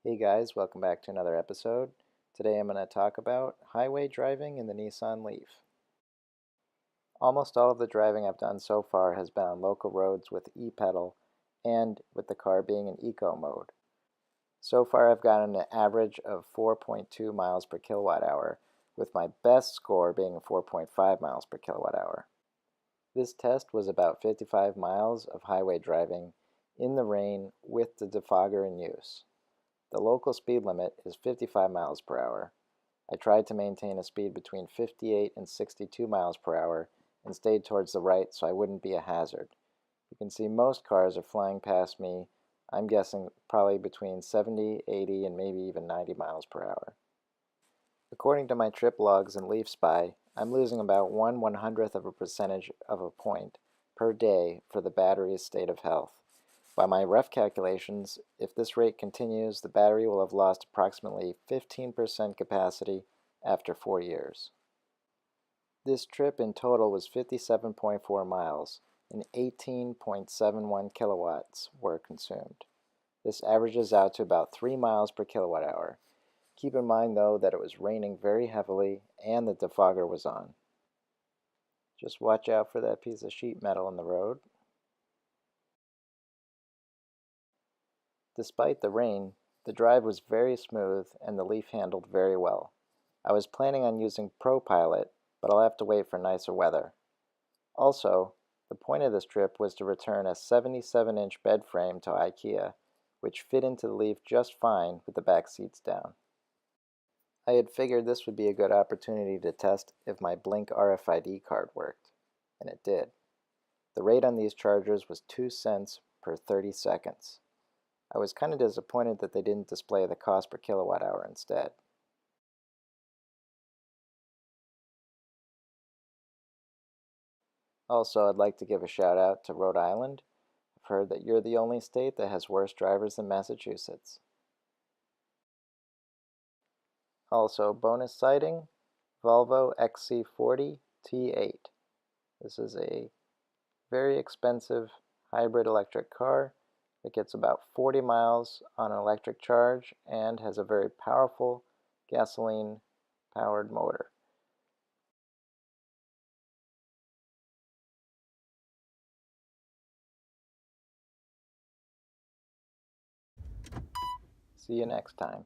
Hey guys, welcome back to another episode. Today I'm going to talk about highway driving in the Nissan Leaf. Almost all of the driving I've done so far has been on local roads with e-pedal and with the car being in eco mode. So far I've gotten an average of 4.2 miles per kilowatt hour, with my best score being 4.5 miles per kilowatt hour. This test was about 55 miles of highway driving in the rain with the defogger in use. The local speed limit is 55 miles per hour. I tried to maintain a speed between 58 and 62 miles per hour and stayed towards the right so I wouldn't be a hazard. You can see most cars are flying past me. I'm guessing probably between 70, 80, and maybe even 90 miles per hour. According to my trip logs in LeafSpy, I'm losing about 1/100th of a percentage of a point per day for the battery's state of health. By my rough calculations, if this rate continues, the battery will have lost approximately 15% capacity after 4 years. This trip in total was 57.4 miles, and 18.71 kilowatts were consumed. This averages out to about 3 miles per kilowatt hour. Keep in mind, though, that it was raining very heavily and the defogger was on. Just watch out for that piece of sheet metal in the road. Despite the rain, the drive was very smooth and the Leaf handled very well. I was planning on using ProPilot, but I'll have to wait for nicer weather. Also, the point of this trip was to return a 77-inch bed frame to IKEA, which fit into the Leaf just fine with the back seats down. I had figured this would be a good opportunity to test if my Blink RFID card worked, and it did. The rate on these chargers was 2 cents per 30 seconds. I was kind of disappointed that they didn't display the cost per kilowatt hour instead. Also, I'd like to give a shout out to Rhode Island. I've heard that you're the only state that has worse drivers than Massachusetts. Also, bonus sighting, Volvo XC40 T8. This is a very expensive hybrid electric car that gets about 40 miles on an electric charge and has a very powerful gasoline-powered motor. See you next time.